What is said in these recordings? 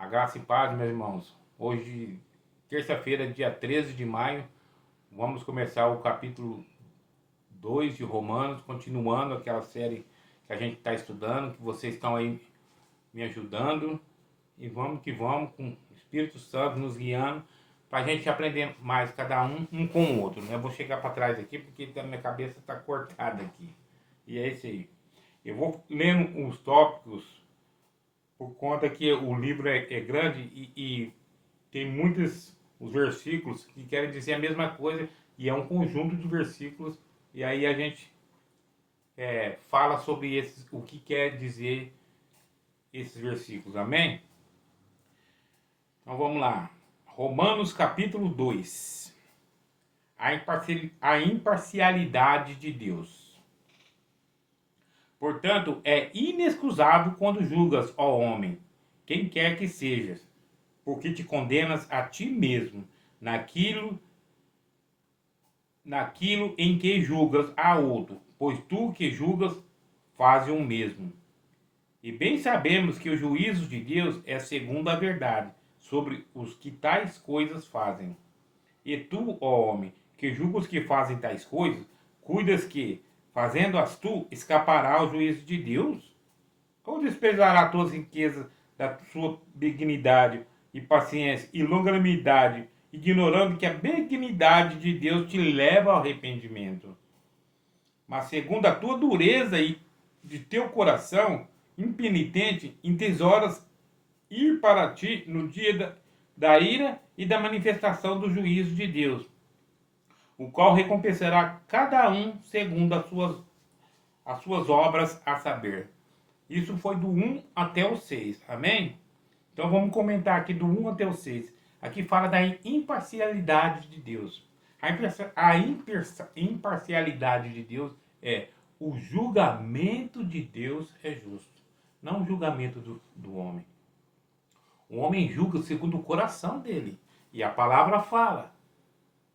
A graça e paz, meus irmãos. Hoje, terça-feira, dia 13 de maio, vamos começar o capítulo 2 de Romanos, continuando aquela série que a gente está estudando, que vocês estão aí me ajudando. E vamos que vamos, com o Espírito Santo nos guiando, para a gente aprender mais, cada um com o outro. Né? Eu vou chegar para trás aqui, porque a minha cabeça está cortada aqui. E é isso aí. Eu vou lendo os tópicos por conta que o livro é grande e tem muitos os versículos que querem dizer a mesma coisa e é um conjunto de versículos e aí a gente fala sobre esses, o que quer dizer esses versículos, amém? Então vamos lá, Romanos capítulo 2, a imparcialidade de Deus. Portanto, é inexcusável quando julgas, ó homem, quem quer que sejas, porque te condenas a ti mesmo, naquilo em que julgas a outro, pois tu que julgas fazes o mesmo. E bem sabemos que o juízo de Deus é segundo a verdade, sobre os que tais coisas fazem. E tu, ó homem, que julgas que fazem tais coisas, cuidas que, fazendo-as tu, escapará ao juízo de Deus? Ou desprezará todas as riquezas da sua benignidade e paciência e longanimidade, ignorando que a benignidade de Deus te leva ao arrependimento? Mas segundo a tua dureza e de teu coração impenitente, entesouras ir para ti no dia da ira e da manifestação do juízo de Deus, o qual recompensará cada um segundo as suas obras, a saber. Isso foi do 1 até o 6, amém? Então vamos comentar aqui do 1 até o 6. Aqui fala da imparcialidade de Deus. A imparcialidade de Deus é o julgamento de Deus é justo, não o julgamento do homem. O homem julga segundo o coração dele. E a palavra fala,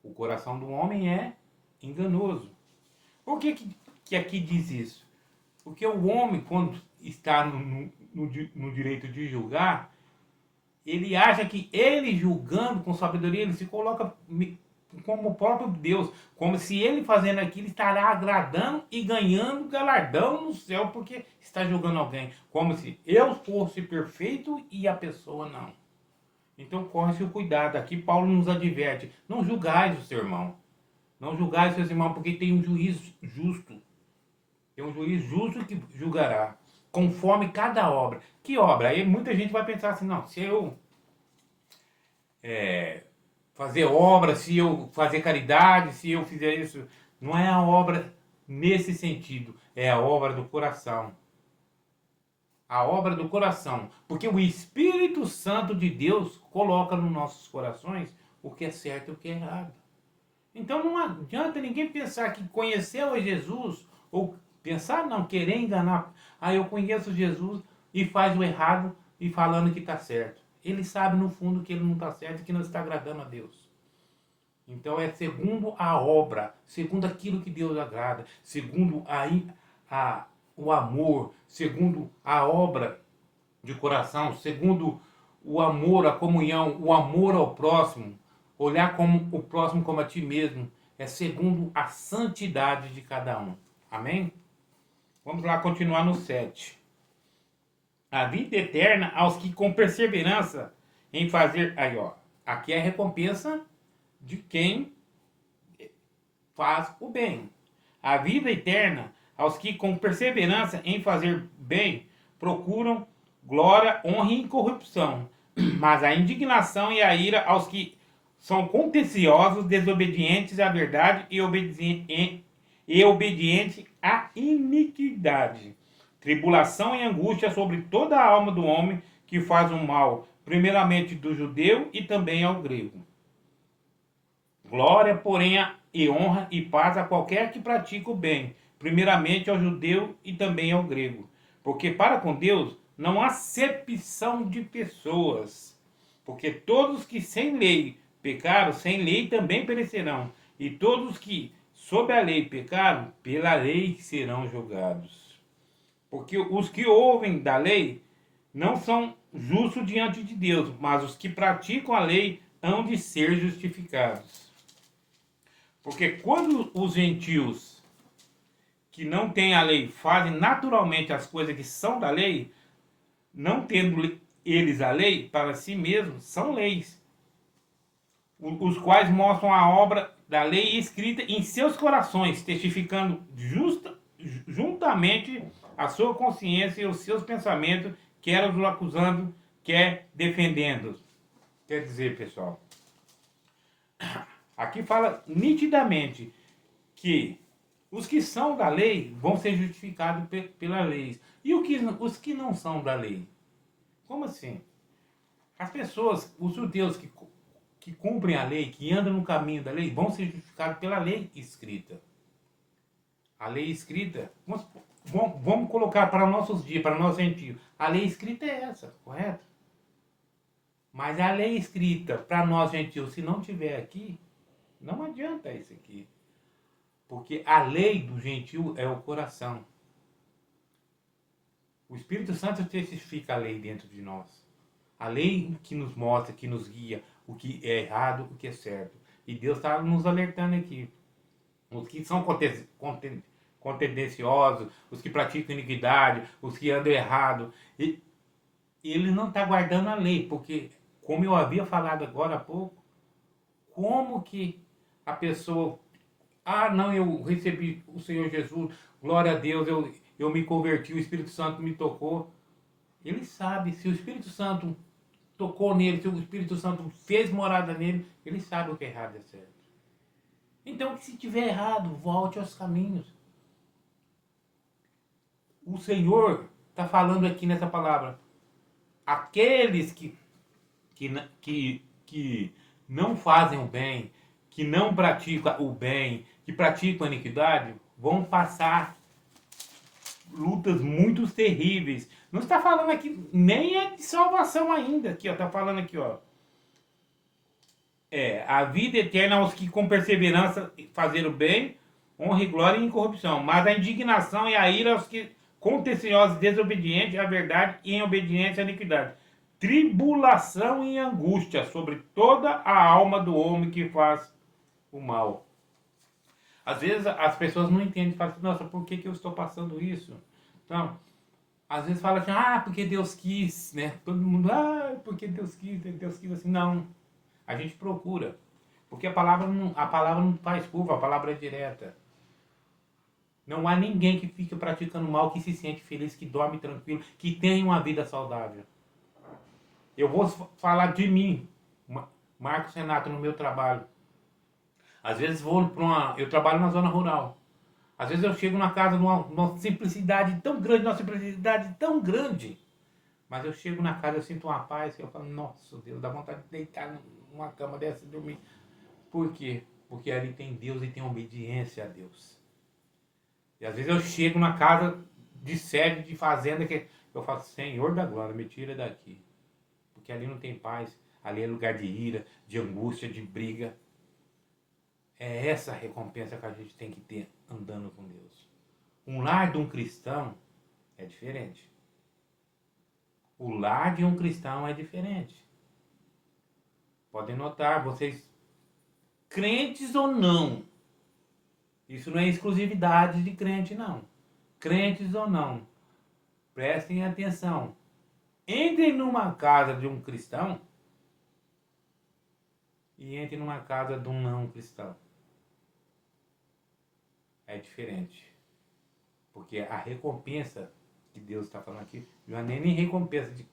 o coração do homem é enganoso. Por que aqui diz isso? Porque o homem, quando está no direito de julgar, ele acha que ele julgando com sabedoria, ele se coloca como o próprio Deus, como se ele fazendo aquilo estará agradando e ganhando galardão no céu porque está julgando alguém, como se eu fosse perfeito e a pessoa não. Então corre-se o cuidado. Aqui Paulo nos adverte, não julgais o seu irmão, não julgais os seus irmãos, porque tem um juiz justo. Tem um juiz justo que julgará, conforme cada obra. Que obra? Aí muita gente vai pensar assim, não, se eu fazer obra, se eu fazer caridade, se eu fizer isso, não é a obra nesse sentido, é a obra do coração. A obra do coração, porque o Espírito Santo de Deus coloca nos nossos corações o que é certo e o que é errado. Então não adianta ninguém pensar que conheceu a Jesus, ou pensar não, querer enganar. Eu conheço Jesus e faz o errado e falando que está certo. Ele sabe no fundo que ele não está certo e que não está agradando a Deus. Então é segundo a obra, segundo aquilo que Deus agrada, segundo o amor, segundo a obra de coração, segundo o amor, a comunhão, o amor ao próximo, olhar como o próximo como a ti mesmo, é segundo a santidade de cada um. Amém? Vamos lá continuar no 7. A vida eterna aos que com perseverança em fazer... Aí, ó. Aqui é a recompensa de quem faz o bem. A vida eterna aos que com perseverança em fazer bem procuram glória, honra e incorrupção. Mas a indignação e a ira aos que são contenciosos, desobedientes à verdade e obedientes à iniquidade. Tribulação e angústia sobre toda a alma do homem que faz o mal, primeiramente do judeu e também ao grego. Glória, porém, e honra e paz a qualquer que pratica o bem, primeiramente ao judeu e também ao grego. Porque para com Deus não há acepção de pessoas, porque todos que sem lei pecaram, sem lei também perecerão, e todos que sob a lei pecaram, pela lei serão julgados. Porque os que ouvem da lei não são justo diante de Deus, mas os que praticam a lei hão de ser justificados. Porque quando os gentios que não têm a lei fazem naturalmente as coisas que são da lei, não tendo eles a lei para si mesmos, são leis, os quais mostram a obra da lei escrita em seus corações, testificando juntamente a sua consciência e os seus pensamentos, quer os acusando, quer defendendo. Quer dizer, pessoal, aqui fala nitidamente que os que são da lei vão ser justificados pela lei. E os que não são da lei? Como assim? As pessoas, os judeus que cumprem a lei, que andam no caminho da lei, vão ser justificados pela lei escrita. A lei escrita, vamos colocar para nossos dias, para nosso sentido. A lei escrita é essa, correto? Mas a lei escrita para nós gentios, se não tiver aqui, não adianta isso aqui. Porque a lei do gentio é o coração. O Espírito Santo testifica a lei dentro de nós. A lei que nos mostra, que nos guia, o que é errado, o que é certo. E Deus está nos alertando aqui. Os que são contendenciosos, os que praticam iniquidade, os que andam errado. Ele não está guardando a lei, porque, como eu havia falado agora há pouco, como que a pessoa... Ah, não, eu recebi o Senhor Jesus, glória a Deus, eu me converti, o Espírito Santo me tocou. Ele sabe, se o Espírito Santo tocou nele, se o Espírito Santo fez morada nele, ele sabe o que é errado e é certo. Então, se tiver errado, volte aos caminhos. O Senhor está falando aqui nessa palavra. Aqueles que não fazem o bem, que não praticam o bem, que praticam a iniquidade, vão passar lutas muito terríveis. Não está falando aqui nem é de salvação ainda. Aqui, ó, está falando aqui, ó. A vida eterna aos que com perseverança fazer o bem, honra e glória e incorrupção. Mas a indignação e a ira aos que contenciosos, desobedientes à verdade e em obediência à iniquidade. Tribulação e angústia sobre toda a alma do homem que faz o mal. Às vezes as pessoas não entendem, falam assim, nossa, por que eu estou passando isso? Então, às vezes fala assim, porque Deus quis, né? Todo mundo, porque Deus quis assim. Não, a gente procura, porque a palavra não faz curva, a palavra é direta. Não há ninguém que fica praticando mal, que se sente feliz, que dorme tranquilo, que tem uma vida saudável. Eu vou falar de mim, Marcos Renato, no meu trabalho. Às vezes eu trabalho na zona rural. Às vezes eu chego na casa numa simplicidade tão grande, mas eu chego na casa, eu sinto uma paz, que eu falo, nossa Deus, dá vontade de deitar numa cama dessa e dormir. Por quê? Porque ali tem Deus e tem obediência a Deus. E às vezes eu chego na casa de sede, de fazenda, que eu falo, Senhor da glória, me tira daqui. Porque ali não tem paz, ali é lugar de ira, de angústia, de briga. É essa a recompensa que a gente tem que ter andando com Deus. Um lar de um cristão é diferente. O lar de um cristão é diferente. Podem notar, vocês, crentes ou não, isso não é exclusividade de crente, não. Crentes ou não, prestem atenção. Entrem numa casa de um cristão e entrem numa casa de um não cristão. É diferente. Porque a recompensa que Deus está falando aqui, não é nem recompensa de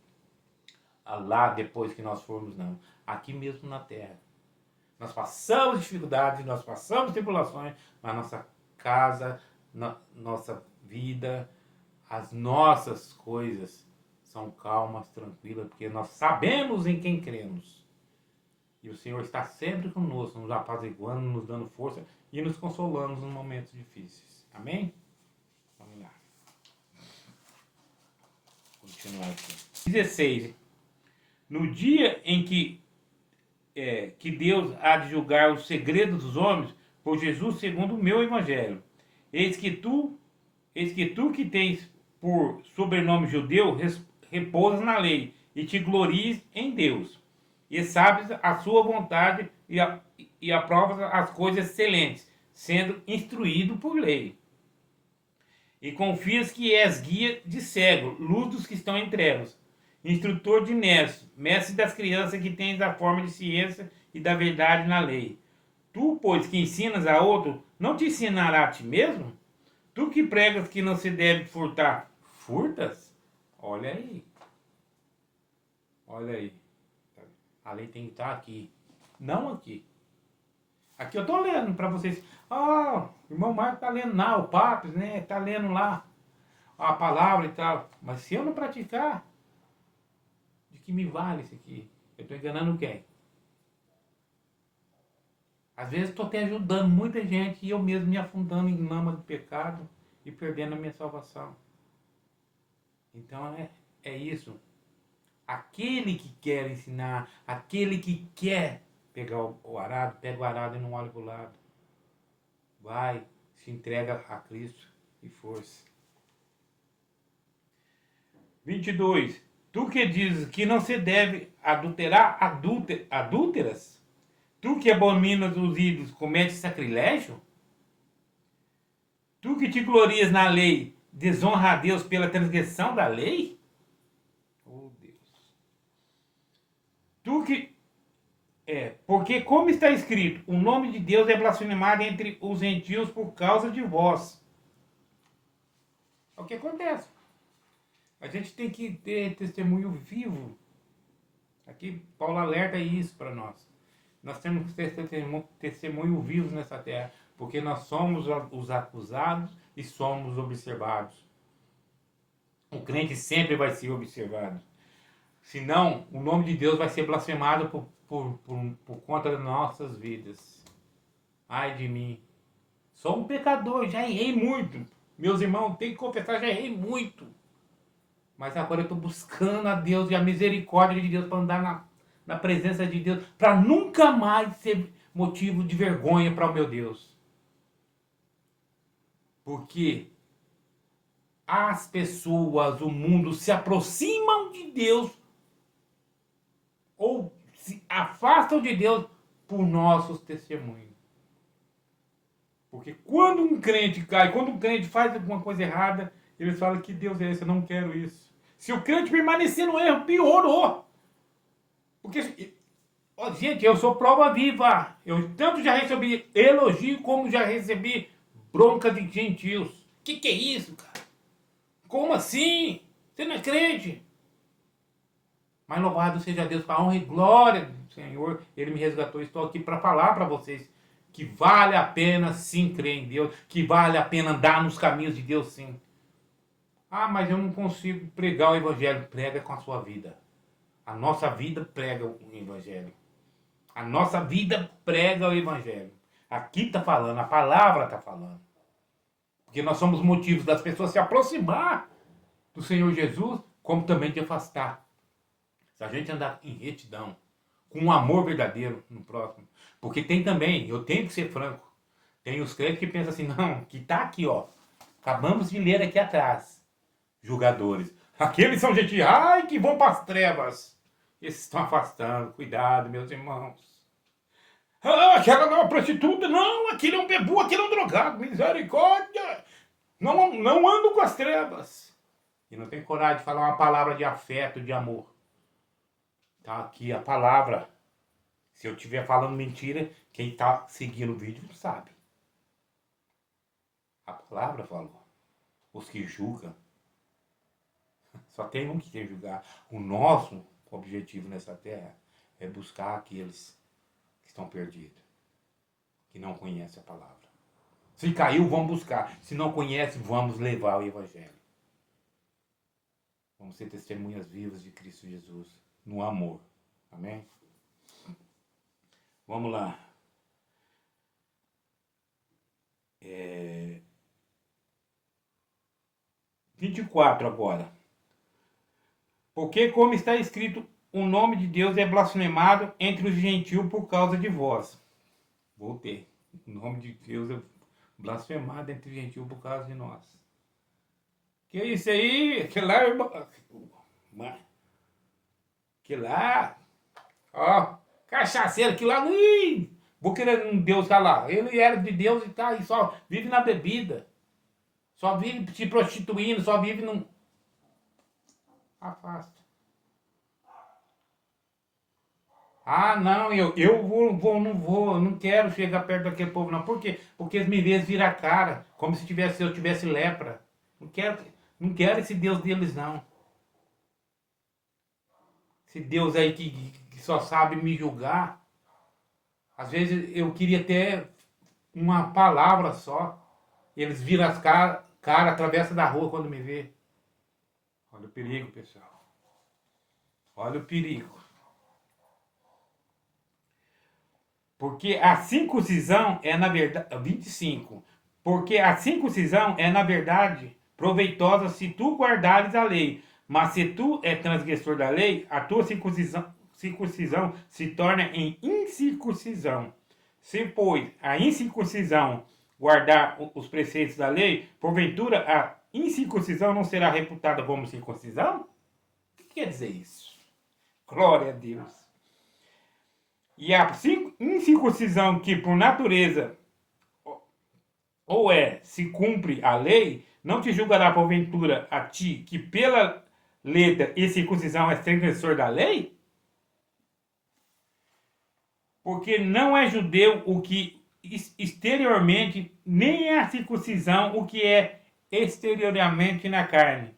lá depois que nós formos, não. Aqui mesmo na terra. Nós passamos dificuldades, nós passamos tribulações, mas nossa casa, nossa vida, as nossas coisas são calmas, tranquilas, porque nós sabemos em quem cremos. E o Senhor está sempre conosco, nos apaziguando, nos dando força e nos consolando nos momentos difíceis. Amém? Vamos lá. Continuar aqui. 16. No dia em que Deus há de julgar os segredos dos homens, por Jesus segundo o meu evangelho. Eis que tu que tens por sobrenome judeu, repousas na lei, e te glories em Deus. E sabes a sua vontade e aprovas as coisas excelentes, sendo instruído por lei. E confias que és guia de cego, luz dos que estão em trevas, instrutor de nécios, mestre das crianças que tens a forma de ciência e da verdade na lei. Tu, pois, que ensinas a outro, não te ensinará a ti mesmo? Tu que pregas que não se deve furtar, furtas? Olha aí. Olha aí. A lei tem que estar aqui, não aqui. Aqui eu tô lendo para vocês. Ah, o irmão Marco tá lendo lá, o Papos, né? Tá lendo lá a palavra e tal. Mas se eu não praticar, de que me vale isso aqui? Eu tô enganando quem? Às vezes estou até ajudando muita gente e eu mesmo me afundando em lama do pecado e perdendo a minha salvação. Então é isso. Aquele que quer ensinar, aquele que quer pegar o arado, pega o arado e não olha para o lado. Vai, se entrega a Cristo e força. 22. Tu que dizes que não se deve adulterar adúlteras? Tu que abominas os ídolos, cometes sacrilégio? Tu que te glorias na lei, desonra a Deus pela transgressão da lei? Oh Deus. Tu que porque como está escrito, o nome de Deus é blasfemado entre os gentios por causa de vós. É o que acontece. A gente tem que ter testemunho vivo. Aqui Paulo alerta isso para nós. Nós temos que ter testemunho vivo nessa terra, porque nós somos os acusados e somos observados. O crente sempre vai ser observado. Senão, o nome de Deus vai ser blasfemado por conta das nossas vidas. Ai de mim. Sou um pecador, já errei muito. Meus irmãos, tem que confessar, já errei muito. Mas agora eu estou buscando a Deus e a misericórdia de Deus para andar na presença de Deus, para nunca mais ser motivo de vergonha para o meu Deus. Porque as pessoas, o mundo se aproximam de Deus ou se afastam de Deus por nossos testemunhos. Porque quando um crente cai, quando um crente faz alguma coisa errada, eles falam que Deus é esse, eu não quero isso. Se o crente permanecer no erro, piorou. Porque, gente, eu sou prova viva. Eu tanto já recebi elogio como já recebi bronca de gentios. Que é isso, cara? Como assim? Você não é crente? Mas louvado seja Deus, para a honra e glória do Senhor. Ele me resgatou. Estou aqui para falar para vocês que vale a pena sim crer em Deus, que vale a pena andar nos caminhos de Deus sim. Ah, mas eu não consigo pregar o evangelho. Prega com a sua vida. A nossa vida prega o evangelho. A nossa vida prega o evangelho. Aqui está falando, a palavra está falando. Porque nós somos motivos das pessoas se aproximar do Senhor Jesus, como também de afastar. Se a gente andar em retidão, com um amor verdadeiro no próximo. Porque tem também, eu tenho que ser franco, tem os crentes que pensam assim, não, que está aqui, ó. Acabamos de ler aqui atrás. Julgadores. Aqueles são gente, ai, que vão para as trevas. Esses estão afastando. Cuidado, meus irmãos. Ah, aquela não é uma prostituta. Não, aquele é um bebu, aquele é um drogado. Misericórdia. Não, não ando com as trevas. E não tem coragem de falar uma palavra de afeto, de amor. Tá aqui a palavra. Se eu estiver falando mentira, quem está seguindo o vídeo não sabe. A palavra falou. Os que julgam. Só tem um que tem que julgar. O nosso objetivo nessa terra é buscar aqueles que estão perdidos, que não conhecem a palavra. Se caiu, vamos buscar. Se não conhece, vamos levar o evangelho. Vamos ser testemunhas vivas de Cristo Jesus, no amor. Amém? Vamos lá. 24 agora. Porque como está escrito, o nome de Deus é blasfemado entre os gentios por causa de vós. Voltei. O nome de Deus é blasfemado entre os gentios por causa de nós. Que é isso aí? Aquele lá, Que lá, ó, cachaceiro, que lá, ih, vou querer um Deus tá lá. Ele era de Deus e tá aí, só vive na bebida. Só vive se prostituindo, só vive num. Afasta. Ah, não, eu não vou, não quero chegar perto daquele povo, não. Por quê? Porque eles me veem virar a cara, como se eu tivesse lepra. Não quero esse Deus deles, não. Esse Deus aí que só sabe me julgar. Às vezes eu queria ter uma palavra só. Eles viram as cara, atravessa da rua quando me vê. Olha o perigo, pessoal. Olha o perigo. Porque a circuncisão é na verdade. 25. Porque a circuncisão é na verdade proveitosa se tu guardares a lei. Mas se tu é transgressor da lei, a tua circuncisão se torna em incircuncisão. Se, pois, a incircuncisão guardar os preceitos da lei, porventura a incircuncisão não será reputada como circuncisão? O que quer dizer isso? Glória a Deus. E a incircuncisão que por natureza ou se cumpre a lei, não te julgará porventura a ti que pela letra e circuncisão és transgressor da lei? Porque não é judeu o que exteriormente, nem é a circuncisão o que é exteriormente na carne,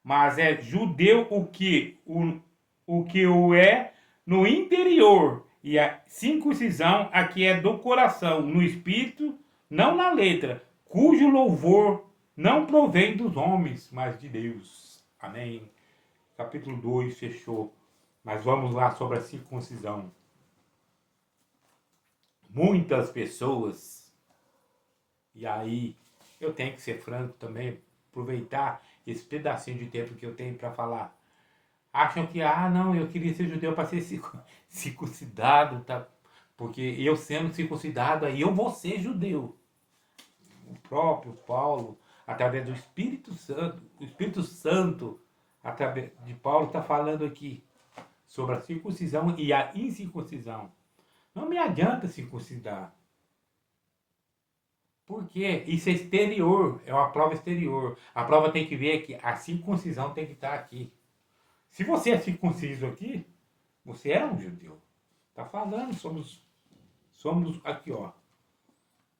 mas é judeu o que o é no interior, e a circuncisão a que é do coração, no espírito, não na letra, cujo louvor não provém dos homens, mas de Deus. Amém. Capítulo 2 fechou. Mas vamos lá sobre a circuncisão. Muitas pessoas, e aí eu tenho que ser franco também, aproveitar esse pedacinho de tempo que eu tenho para falar, acham que, não, eu queria ser judeu para ser circuncidado, tá? Porque eu sendo circuncidado, aí eu vou ser judeu. O próprio Paulo, através do Espírito Santo, o Espírito Santo, através de Paulo, está falando aqui sobre a circuncisão e a incircuncisão. Não me adianta circuncidar. Por quê? Isso é exterior, é uma prova exterior. A prova tem que ver que a circuncisão tem que estar aqui. Se você é circunciso aqui, você é um judeu. Está falando, somos aqui, ó.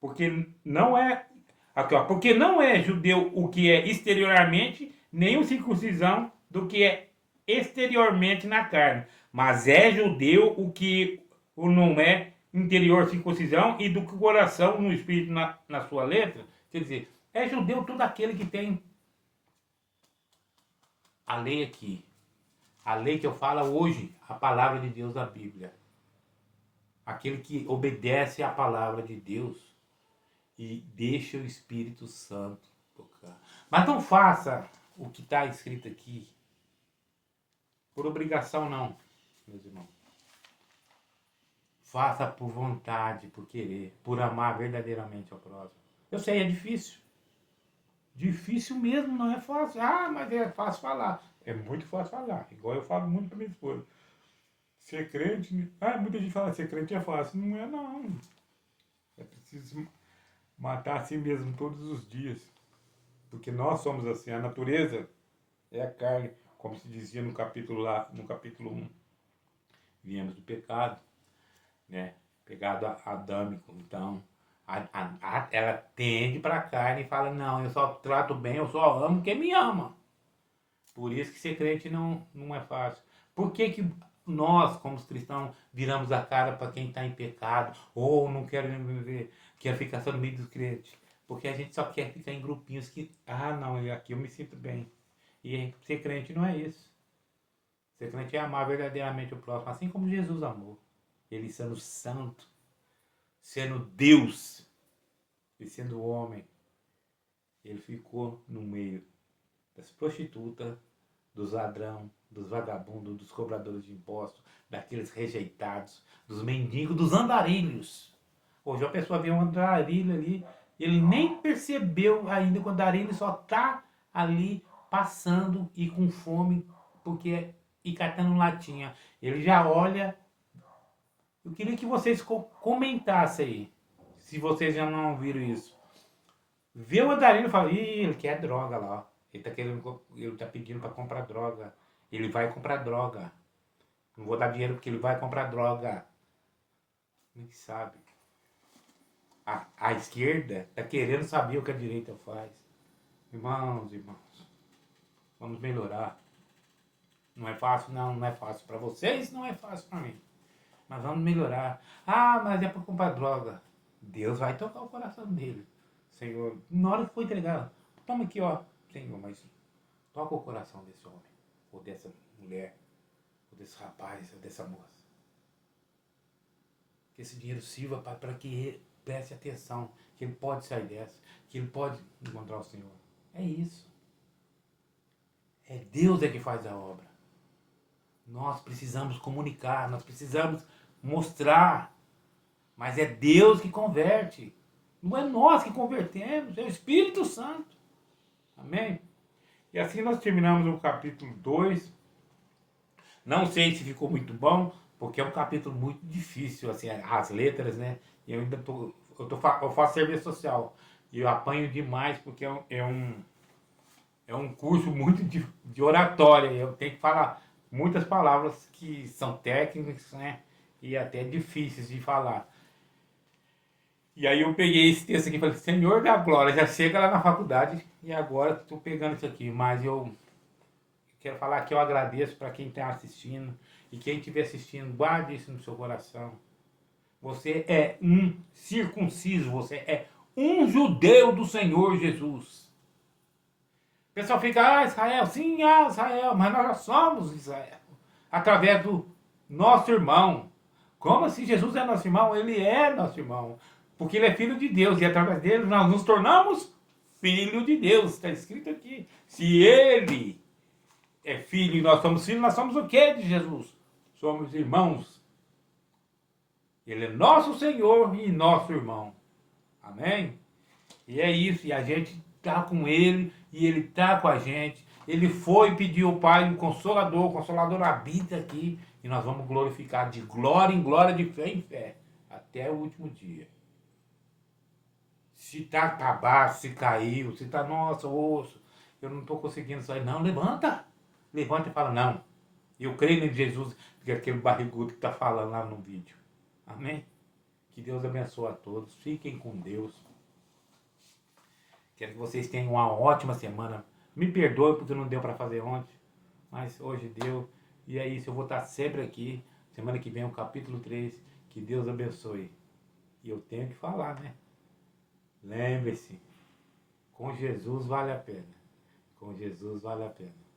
Porque não é aqui, ó, porque não é judeu o que é exteriormente, nem o circuncisão do que é exteriormente na carne, mas é judeu o que não é interior circuncisão e do coração no espírito na sua letra. Quer dizer, é judeu todo aquele que tem a lei aqui. A lei que eu falo hoje, a palavra de Deus da Bíblia. Aquele que obedece à palavra de Deus e deixa o Espírito Santo tocar. Mas não faça o que está escrito aqui por obrigação, não, meus irmãos. Faça por vontade, por querer, por amar verdadeiramente ao próximo. Eu sei, é difícil. Difícil mesmo, não é fácil. Mas é fácil falar. É muito fácil falar. Igual eu falo muito para minha esposa. Ser crente. Muita gente fala ser crente é fácil. Não é, não. É preciso matar a si mesmo todos os dias. Porque nós somos assim. A natureza é a carne. Como se dizia no capítulo 1. Viemos do pecado. Né? Pecado adâmico. Então, ela tende para a carne e fala: não, eu só trato bem, eu só amo quem me ama. Por isso que ser crente não é fácil. Por que nós, como cristãos, viramos a cara para quem está em pecado? Ou não quero viver, quer ficar só no meio dos crentes? Porque a gente só quer ficar em grupinhos que, não, aqui eu me sinto bem. E ser crente não é isso. Ser crente é amar verdadeiramente o próximo, assim como Jesus amou. Ele sendo santo, sendo Deus e sendo homem, ele ficou no meio das prostitutas, dos ladrão, dos vagabundos, dos cobradores de impostos, daqueles rejeitados, dos mendigos, dos andarilhos. Hoje a pessoa vê um andarilho ali, ele nem percebeu ainda que o andarilho só está ali passando e com fome, porque e catando latinha. Ele já olha. Eu queria que vocês comentassem aí, se vocês já não viram isso. Vê o andarilho e fala, ih, ele quer droga lá, ó. Ele tá pedindo para comprar droga. Ele vai comprar droga. Não vou dar dinheiro porque ele vai comprar droga. Nem sabe. A esquerda tá querendo saber o que a direita faz. Irmãos, vamos melhorar. Não é fácil, não é fácil para vocês, não é fácil para mim. Mas vamos melhorar. Ah, mas é para comprar droga. Deus vai tocar o coração dele. Senhor, na hora que for entregar, toma aqui, ó. Senhor, mas toca o coração desse homem, ou dessa mulher, ou desse rapaz, ou dessa moça. Que esse dinheiro sirva para que ele preste atenção, que ele pode sair dessa, que ele pode encontrar o Senhor. É isso. É Deus que faz a obra. Nós precisamos comunicar, nós precisamos mostrar. Mas é Deus que converte. Não é nós que convertemos, é o Espírito Santo. Amém? E assim nós terminamos o capítulo 2. Não sei se ficou muito bom, porque é um capítulo muito difícil, assim, as letras, né? E eu ainda eu faço serviço social. E eu apanho demais, porque é um curso muito de oratória. Eu tenho que falar muitas palavras que são técnicas, né? E até difíceis de falar. E aí eu peguei esse texto aqui e falei, Senhor da glória, já chega lá na faculdade e agora estou pegando isso aqui. Mas eu quero falar que eu agradeço para quem está assistindo. E quem estiver assistindo, guarde isso no seu coração. Você é um circunciso, você é um judeu do Senhor Jesus. O pessoal fica, Israel, sim, Israel, mas nós já somos Israel. Através do nosso irmão. Como assim Jesus é nosso irmão? Ele é nosso irmão. Porque ele é filho de Deus e através dele nós nos tornamos filho de Deus. Está escrito aqui. Se ele é filho e nós somos filhos, nós somos o que de Jesus? Somos irmãos. Ele é nosso Senhor e nosso irmão. Amém? E é isso. E a gente está com ele e ele está com a gente. Ele foi pedir ao Pai um consolador. O consolador habita aqui. E nós vamos glorificar de glória em glória, de fé em fé. Até o último dia. Se tá acabado, se caiu, se tá, nossa, osso, eu não estou conseguindo sair. Não, levanta. Levanta e fala, não. Eu creio em Jesus, que é aquele barrigudo que está falando lá no vídeo. Amém? Que Deus abençoe a todos. Fiquem com Deus. Quero que vocês tenham uma ótima semana. Me perdoe porque não deu para fazer ontem, mas hoje deu. E é isso, eu vou estar sempre aqui. Semana que vem o capítulo 3. Que Deus abençoe. E eu tenho que falar, né? Lembre-se, com Jesus vale a pena. Com Jesus vale a pena.